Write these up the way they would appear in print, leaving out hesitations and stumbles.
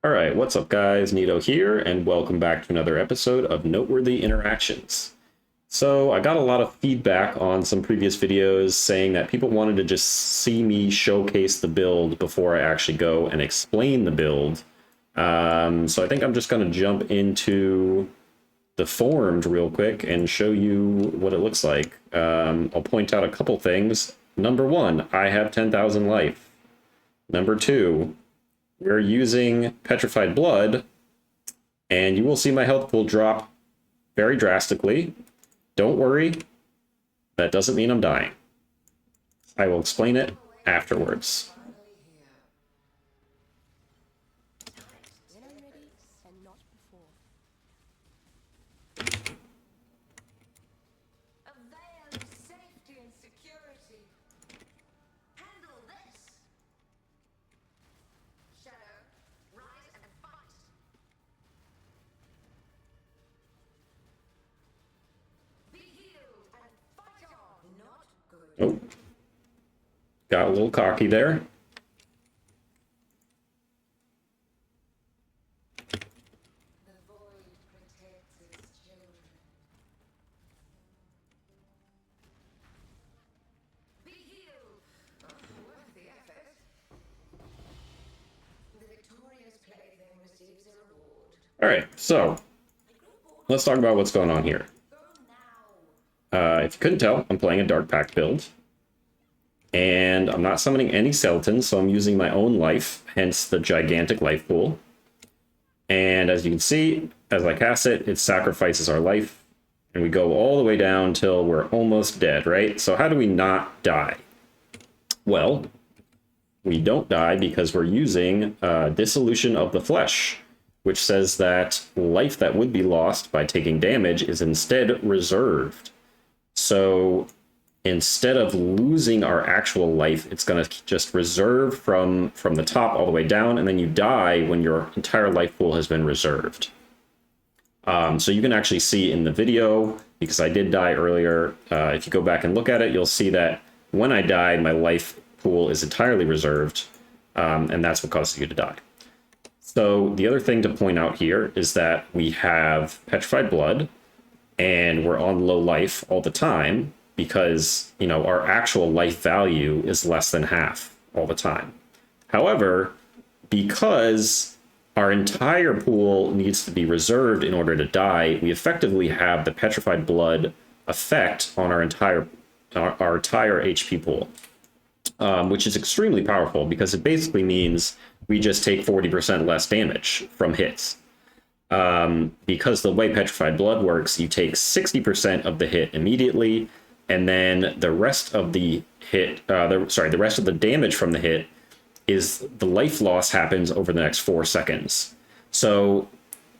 All right, what's up, guys? Nito here, and welcome back to another episode of Noteworthy Interactions. So, I got a lot of feedback on some previous videos saying that people wanted to just see me showcase the build before I actually go and explain the build. So I think I'm just going to jump into the forums real quick and show you what it looks like. I'll point out a couple things. Number one, I have 10,000 life. Number two, we're using Petrified Blood, and you will see my health pool drop very drastically. Don't worry, that doesn't mean I'm dying. I will explain it afterwards. Oh, got a little cocky there. All right, so let's talk about what's going on here. If you couldn't tell, I'm playing a Dark Pact build. And I'm not summoning any skeletons, so I'm using my own life, hence the gigantic life pool. And as you can see, as I cast it, it sacrifices our life. And we go all the way down till we're almost dead, right? So how do we not die? Well, we don't die because we're using Dissolution of the Flesh, which says that life that would be lost by taking damage is instead reserved. So instead of losing our actual life, it's going to just reserve from the top all the way down, and then you die when your entire life pool has been reserved. So you can actually see in the video, because I did die earlier, if you go back and look at it, you'll see that when I die, my life pool is entirely reserved, and that's what causes you to die. So the other thing to point out here is that we have Petrified Blood, and we're on low life all the time because, you know, our actual life value is less than half all the time. However, because our entire pool needs to be reserved in order to die, we effectively have the Petrified Blood effect on our entire HP pool, which is extremely powerful because it basically means we just take 40% less damage from hits. Because the way Petrified Blood works, you take 60% of the hit immediately, and then the rest of the hit, the rest of the damage from the hit is the life loss happens over the next 4 seconds. So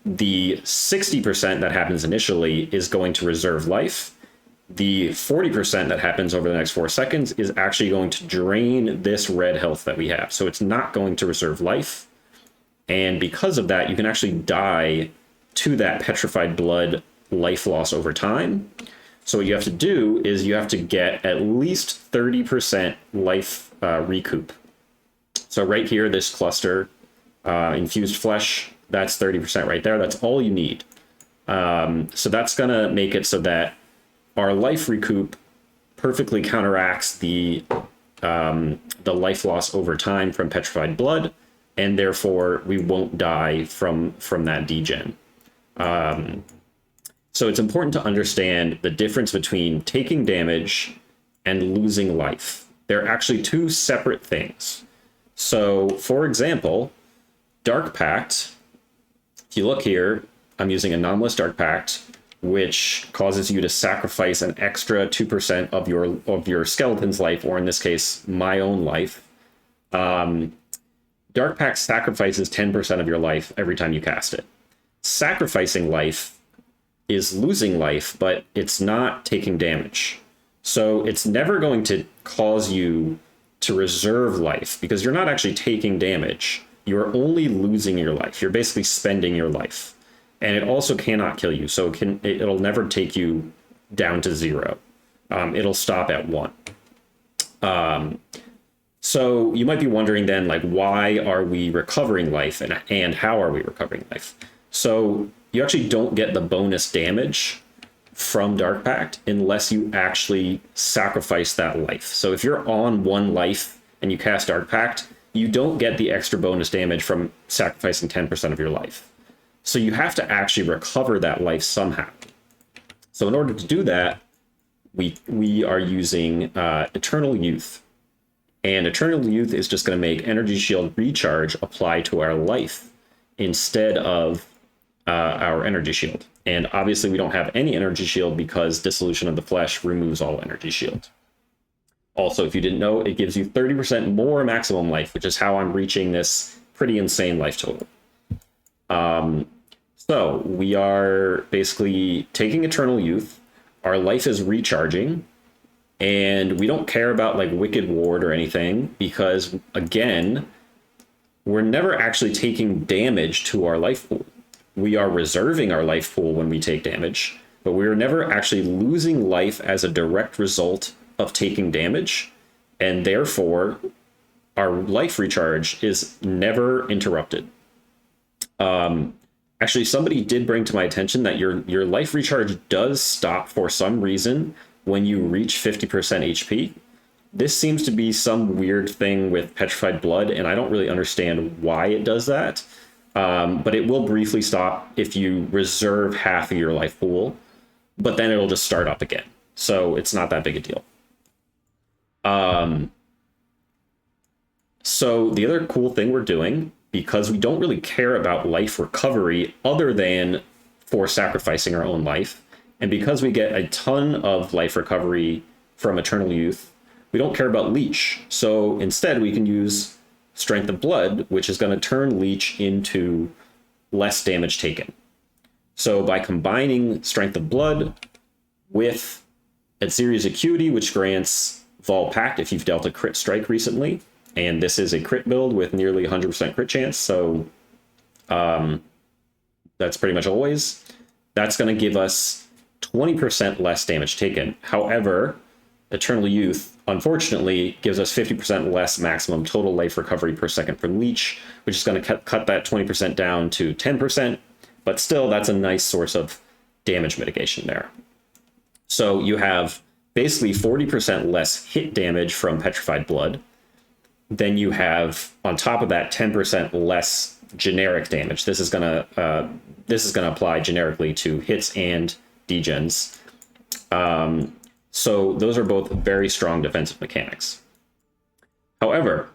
the 60% that happens initially is going to reserve life. The 40% that happens over the next 4 seconds is actually going to drain this red health that we have. So it's not going to reserve life. And because of that, you can actually die to that Petrified Blood life loss over time. So what you have to do is you have to get at least 30% life recoup. So right here, this cluster, infused flesh, that's 30% right there. That's all you need. So that's going to make it so that our life recoup perfectly counteracts the life loss over time from Petrified Blood, and therefore we won't die from that degen. So it's important to understand the difference between taking damage and losing life. They're actually two separate things. So, for example, Dark Pact, if you look here, I'm using Anomalous Dark Pact, which causes you to sacrifice an extra 2% of your skeleton's life, or in this case, my own life. Dark Pact sacrifices 10% of your life every time you cast it. Sacrificing life is losing life, but it's not taking damage. So it's never going to cause you to reserve life because you're not actually taking damage. You're only losing your life. You're basically spending your life. And it also cannot kill you. So it'll never take you down to 0. It'll stop at 1. So you might be wondering then, like, why are we recovering life and how are we recovering life? So you actually don't get the bonus damage from Dark Pact unless you actually sacrifice that life. So if you're on 1 life and you cast Dark Pact, you don't get the extra bonus damage from sacrificing 10% of your life. So you have to actually recover that life somehow. So in order to do that, we are using Eternal Youth. And Eternal Youth is just going to make Energy Shield Recharge apply to our life instead of our Energy Shield. And obviously we don't have any Energy Shield because Dissolution of the Flesh removes all Energy Shield. Also, if you didn't know, it gives you 30% more maximum life, which is how I'm reaching this pretty insane life total. So we are basically taking Eternal Youth. Our life is recharging. And we don't care about like Wicked Ward or anything because, again, we're never actually taking damage to our life pool. We are reserving our life pool when we take damage, but we're never actually losing life as a direct result of taking damage. And therefore, our life recharge is never interrupted. Actually, somebody did bring to my attention that your life recharge does stop for some reason when you reach 50% HP. This seems to be some weird thing with Petrified Blood, and I don't really understand why it does that. But it will briefly stop if you reserve half of your life pool, but then it'll just start up again. So it's not that big a deal. So the other cool thing we're doing, because we don't really care about life recovery other than for sacrificing our own life, and because we get a ton of life recovery from Eternal Youth, we don't care about Leech. So instead, we can use Strength of Blood, which is going to turn Leech into less damage taken. So by combining Strength of Blood with Atziri's Acuity, which grants Vol Pact if you've dealt a crit strike recently, and this is a crit build with nearly 100% crit chance, so that's pretty much always. That's going to give us 20% less damage taken. However, Eternal Youth, unfortunately, gives us 50% less maximum total life recovery per second for Leech, which is going to cut that 20% down to 10%, but still, that's a nice source of damage mitigation there. So you have basically 40% less hit damage from Petrified Blood. Then you have, on top of that, 10% less generic damage. This is gonna apply generically to hits and degens. So those are both very strong defensive mechanics. However,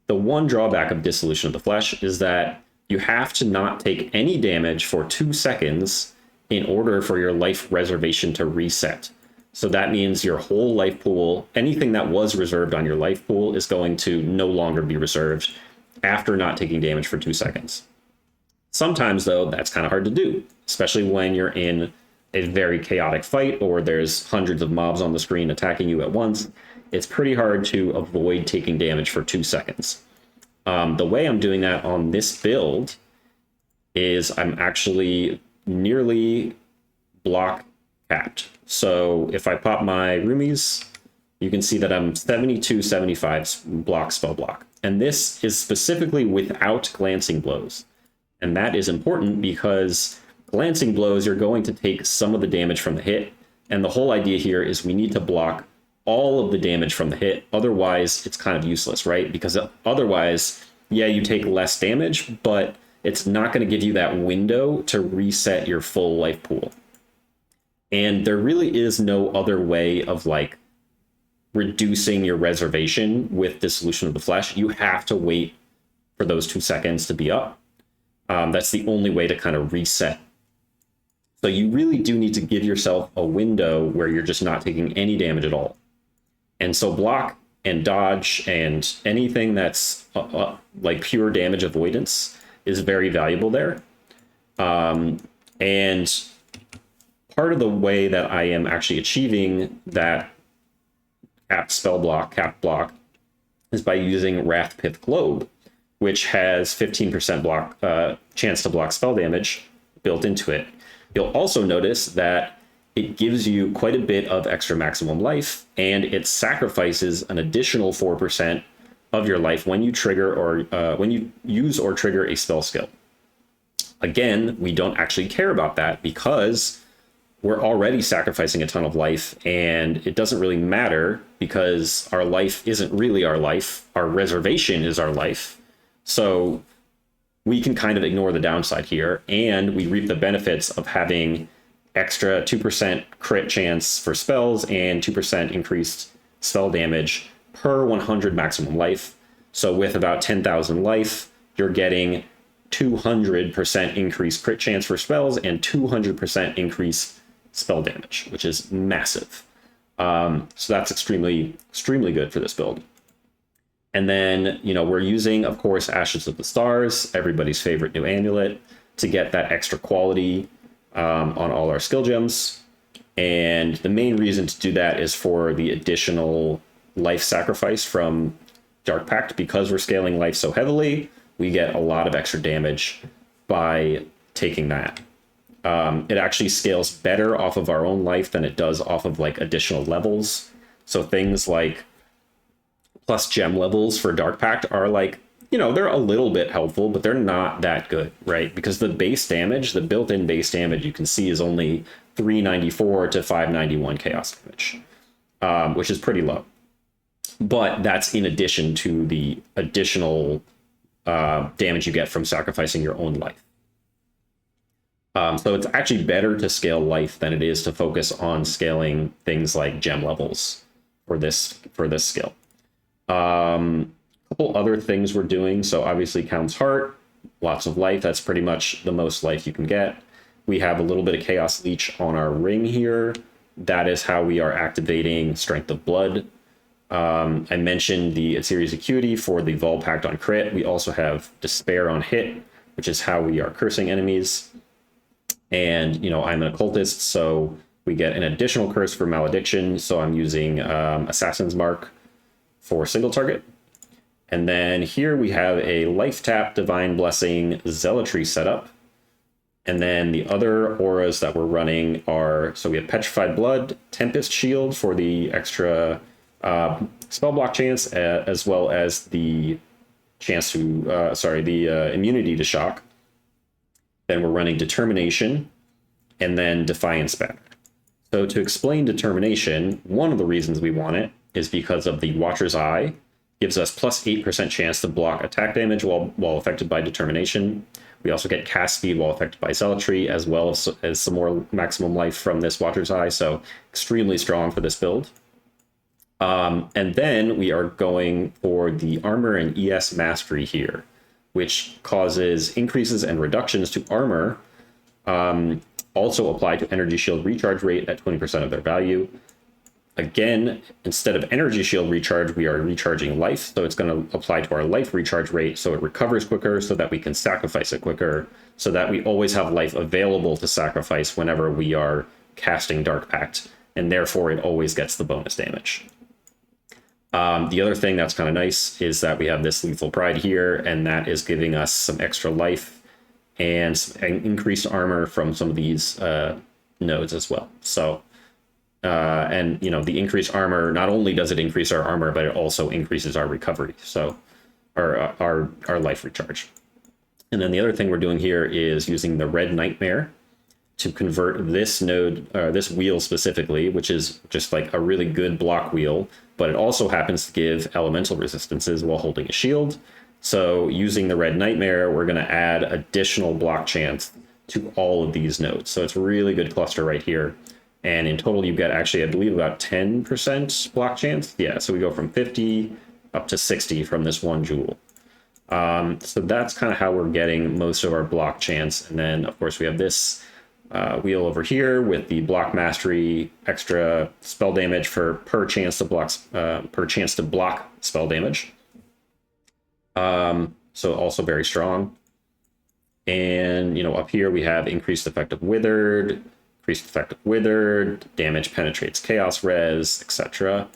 the one drawback of Dissolution of the Flesh is that you have to not take any damage for 2 seconds in order for your life reservation to reset. So that means your whole life pool, anything that was reserved on your life pool, is going to no longer be reserved after not taking damage for 2 seconds. Sometimes, though, that's kind of hard to do, especially when you're in a very chaotic fight or there's hundreds of mobs on the screen attacking you at once. It's pretty hard to avoid taking damage for 2 seconds. The way I'm doing that on this build is I'm actually nearly block capped. So if I pop my roomies, you can see that I'm 72-75 block spell block. And this is specifically without glancing blows. And that is important because glancing blows, you're going to take some of the damage from the hit. And the whole idea here is we need to block all of the damage from the hit. Otherwise, it's kind of useless, right? Because otherwise, yeah, you take less damage, but it's not going to give you that window to reset your full life pool. And there really is no other way of like reducing your reservation with Dissolution of the Flesh. You have to wait for those 2 seconds to be up. That's the only way to kind of reset. So you really do need to give yourself a window where you're just not taking any damage at all. And so block and dodge and anything that's like pure damage avoidance is very valuable there. And part of the way that I am actually achieving that cap block, is by using Wrathpith Globe, which has 15% block chance to block spell damage built into it. You'll also notice that it gives you quite a bit of extra maximum life, and it sacrifices an additional 4% of your life when you trigger or when you use or trigger a spell skill. Again, we don't actually care about that because we're already sacrificing a ton of life, and it doesn't really matter because our life isn't really our life. Our reservation is our life. So we can kind of ignore the downside here, and we reap the benefits of having extra 2% crit chance for spells and 2% increased spell damage per 100 maximum life. So with about 10,000 life, you're getting 200% increased crit chance for spells and 200% increased spell damage, which is massive. So that's extremely good for this build. And then, we're using, of course, Ashes of the Stars, everybody's favorite new amulet, to get that extra quality on all our skill gems. And the main reason to do that is for the additional life sacrifice from Dark Pact. Because we're scaling life so heavily, we get a lot of extra damage by taking that. It actually scales better off of our own life than it does off of like additional levels. So things like plus gem levels for Dark Pact are like, they're a little bit helpful, but they're not that good, right? Because the base damage, the built-in base damage you can see is only 394 to 591 chaos damage, which is pretty low. But that's in addition to the additional damage you get from sacrificing your own life. So it's actually better to scale life than it is to focus on scaling things like gem levels for this skill. Couple other things we're doing. So obviously Count's Heart, lots of life. That's pretty much the most life you can get. We have a little bit of Chaos Leech on our ring here. That is how we are activating Strength of Blood. I mentioned the Series Acuity for the Vol Pact on crit. We also have Despair on hit, which is how we are cursing enemies. And, I'm an occultist, so we get an additional curse for malediction. So I'm using Assassin's Mark for single target. And then here we have a life tap, Divine Blessing, Zealotry setup. And then the other auras that we're running are, so we have Petrified Blood, Tempest Shield for the extra spell block chance, as well as the chance to, immunity to shock. Then we're running Determination, and then Defiance Banner. So to explain Determination, one of the reasons we want it is because of the Watcher's Eye. Gives us plus 8% chance to block attack damage while affected by Determination. We also get cast speed while affected by Zealotry, as well as some more maximum life from this Watcher's Eye, so extremely strong for this build. And then we are going for the Armor and ES Mastery here, which causes increases and reductions to armor, also apply to Energy Shield recharge rate at 20% of their value. Again, instead of energy shield recharge, we are recharging life. So it's going to apply to our life recharge rate so it recovers quicker so that we can sacrifice it quicker, so that we always have life available to sacrifice whenever we are casting Dark Pact, and therefore it always gets the bonus damage. The other thing that's kind of nice is that we have this Lethal Pride here, and that is giving us some extra life and increased armor from some of these nodes as well. So and the increased armor, not only does it increase our armor, but it also increases our recovery, so our life recharge. And then the other thing we're doing here is using the Red Nightmare to convert this node, this wheel specifically, which is just like a really good block wheel, but it also happens to give elemental resistances while holding a shield. So using the Red Nightmare, we're going to add additional block chance to all of these nodes. So it's a really good cluster right here. And in total, you get actually, I believe, about 10% block chance. Yeah, so we go from 50 up to 60 from this one jewel. So that's kind of how we're getting most of our block chance. And then, of course, we have this wheel over here with the block mastery, extra spell damage for per chance to block spell damage. So also very strong. And up here we have increased effect of withered, damage penetrates chaos res, etc.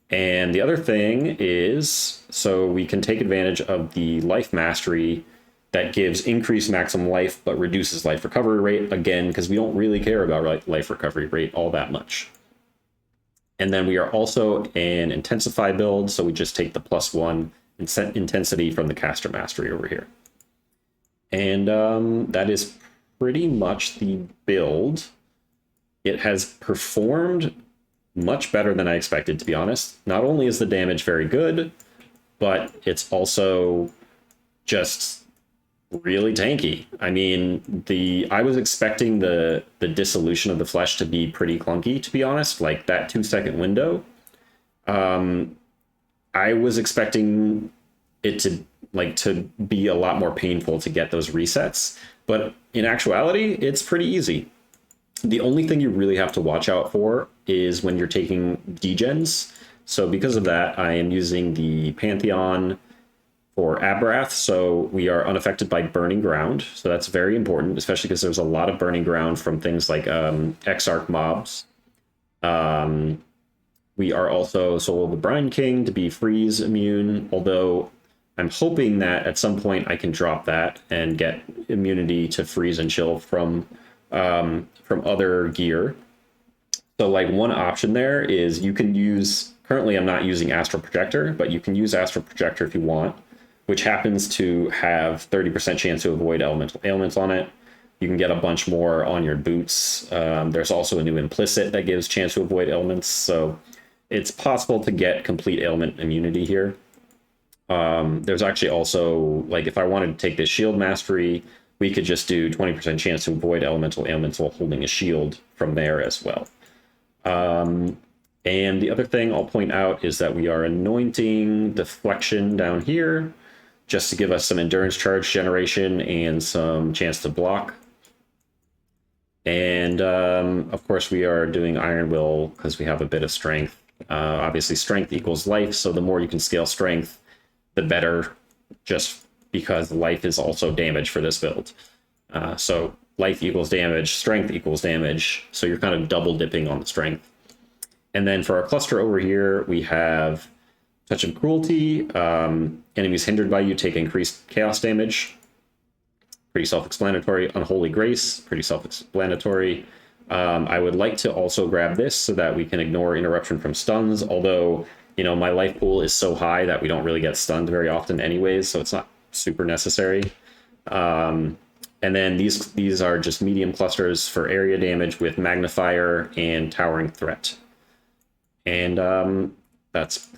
And the other thing is, so we can take advantage of the life mastery that gives increased maximum life but reduces life recovery rate, again, because we don't really care about life recovery rate all that much. And then we are also an intensify build, so we just take the +1 intensity from the caster mastery over here. And that is pretty much the build. It has performed much better than I expected, to be honest. Not only is the damage very good, but it's also just really tanky. I mean, I was expecting the dissolution of the flesh to be pretty clunky, to be honest. Like that 2-second window, I was expecting it to be a lot more painful to get those resets, but in actuality, it's pretty easy. The only thing you really have to watch out for is when you're taking degens. So because of that, I am using the Pantheon for Abrath, so we are unaffected by burning ground. So that's very important, especially because there's a lot of burning ground from things like Exarch mobs. We are also Soul of the Brine King to be freeze immune, although I'm hoping that at some point I can drop that and get immunity to freeze and chill from other gear. So like one option there is you can use, currently I'm not using Astral Projector, but you can use Astral Projector if you want, which happens to have 30% chance to avoid elemental ailments on it. You can get a bunch more on your boots. There's also a new implicit that gives chance to avoid ailments. So it's possible to get complete ailment immunity here. There's actually also, like if I wanted to take this shield mastery, we could just do 20% chance to avoid elemental ailments while holding a shield from there as well. And the other thing I'll point out is that we are anointing Deflection down here just to give us some endurance charge generation and some chance to block. And of course we are doing Iron Will because we have a bit of strength. Obviously strength equals life, so the more you can scale strength, the better, just because life is also damage for this build. So life equals damage, strength equals damage, so you're kind of double dipping on the strength. And then for our cluster over here, we have Touch of Cruelty. Enemies hindered by you take increased chaos damage. Pretty self-explanatory. Unholy Grace, pretty self-explanatory. I would like to also grab this so that we can ignore interruption from stuns, although, you know, my life pool is so high that we don't really get stunned very often anyways, so it's not super necessary. And then these are just medium clusters for area damage with Magnifier and Towering Threat. And that's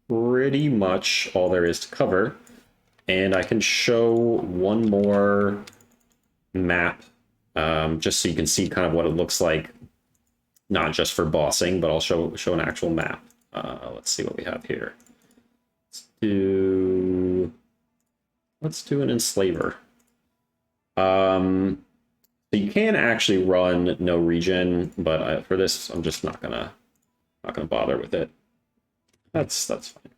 pretty much all there is to cover. And I can show one more map, just so you can see kind of what it looks like, not just for bossing, but I'll show an actual map. Let's see what we have here. Let's do an Enslaver. So you can actually run no regen, but for this, I'm just not gonna bother with it. That's fine.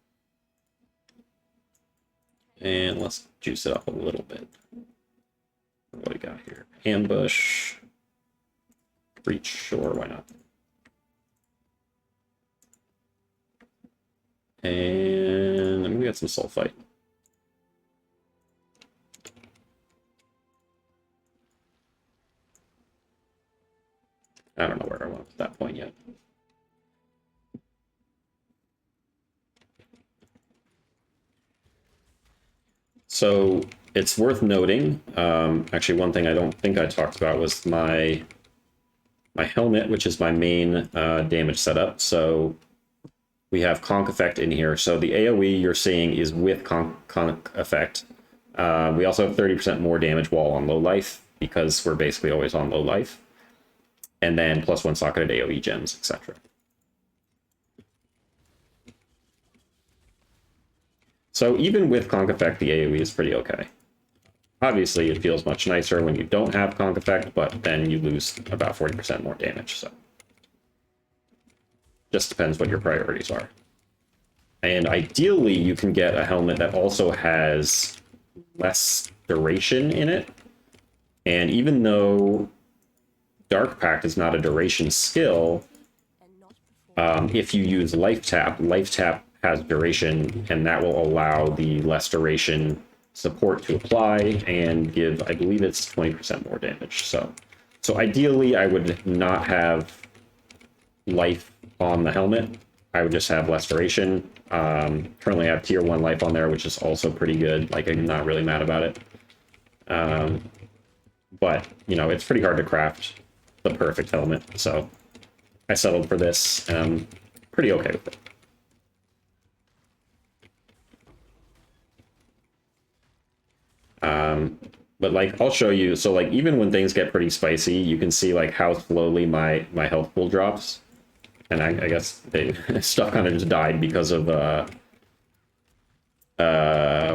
And let's juice it up a little bit. What do we got here? Ambush. Breach, sure, why not? And I mean, we got some sulfite. I don't know where I went at that point yet. So it's worth noting, actually one thing I don't think I talked about was my helmet, which is my main damage setup. So we have Conk Effect in here. So the AoE you're seeing is with Conk Effect. We also have 30% more damage while on low life, because we're basically always on low life. And then +1 socketed AoE gems, etc. So even with Conk Effect, the AoE is pretty okay. Obviously, it feels much nicer when you don't have Conk Effect, but then you lose about 40% more damage, so. Just depends what your priorities are. And ideally, you can get a helmet that also has less duration in it. And even though Dark Pact is not a duration skill, if you use Life Tap has duration, and that will allow the less duration support to apply and give, I believe it's 20% more damage. So ideally I would not have life on the helmet. I would just have restoration. Currently I have tier 1 life on there, which is also pretty good. Like, I'm not really mad about it. But, you know, it's pretty hard to craft the perfect helmet, so I settled for this, and I'm pretty okay with it. But, like, I'll show you, so, like, even when things get pretty spicy, you can see, like, how slowly my health pool drops. And I guess stuff kind of just died because of,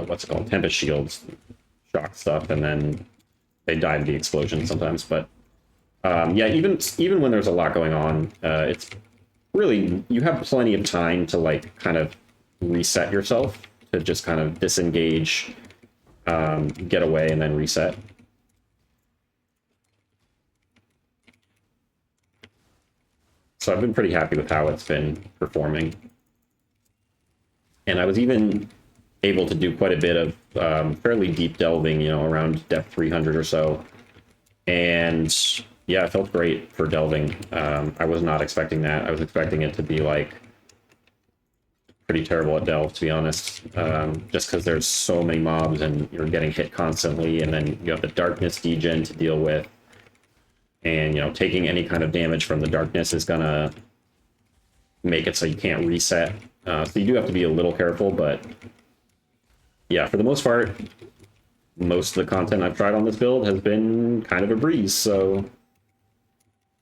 what's it called? Tempest Shields, shock stuff, and then they die in the explosion sometimes. But, yeah, even when there's a lot going on, it's really, you have plenty of time to, like, kind of reset yourself, to just kind of disengage, get away, and then reset. So I've been pretty happy with how it's been performing. And I was even able to do quite a bit of fairly deep delving, you know, around depth 300 or so. And yeah, it felt great for delving. I was not expecting that. I was expecting it to be, like, pretty terrible at delve, to be honest. Just because there's so many mobs and you're getting hit constantly, and then you have the darkness degen to deal with. And, you know, taking any kind of damage from the darkness is gonna make it so you can't reset. So you do have to be a little careful, but yeah, for the most part, most of the content I've tried on this build has been kind of a breeze, so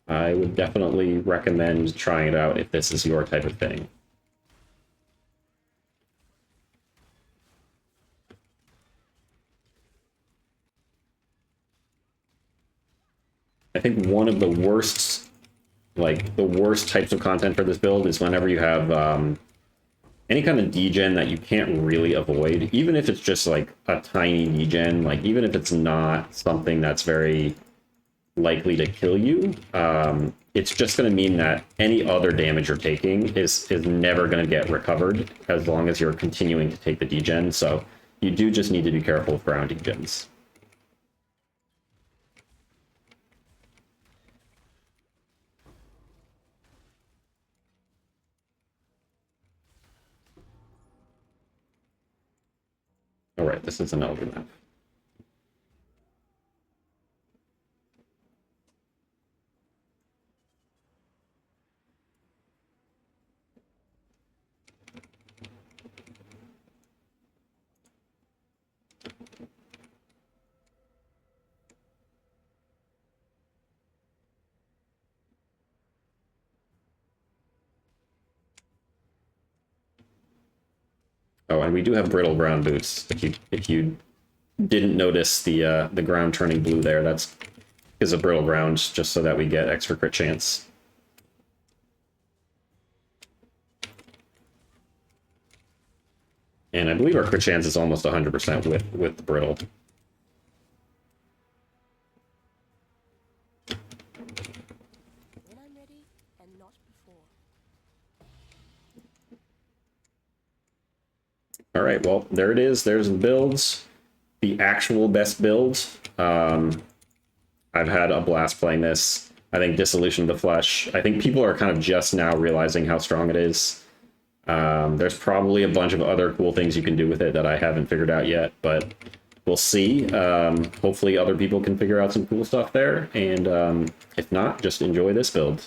I would definitely recommend trying it out if this is your type of thing. I think one of the worst, like, the worst types of content for this build is whenever you have any kind of degen that you can't really avoid, even if it's just, like, a tiny degen, like, even if it's not something that's very likely to kill you, it's just going to mean that any other damage you're taking is never going to get recovered as long as you're continuing to take the degen, so you do just need to be careful with ground degens. All right, this is an elder map. Oh, and we do have brittle ground boots. If you didn't notice the ground turning blue there, that's because of brittle ground, just so that we get extra crit chance. And I believe our crit chance is almost 100% with the brittle. When I'm ready, and not before. All right, well, there it is. There's the builds. The actual best build. I've had a blast playing this. I think Dissolution of the Flesh, I think people are kind of just now realizing how strong it is. There's probably a bunch of other cool things you can do with it that I haven't figured out yet, but we'll see. Hopefully other people can figure out some cool stuff there, and if not, just enjoy this build,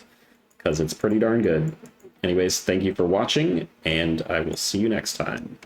because it's pretty darn good. Anyways, thank you for watching, and I will see you next time.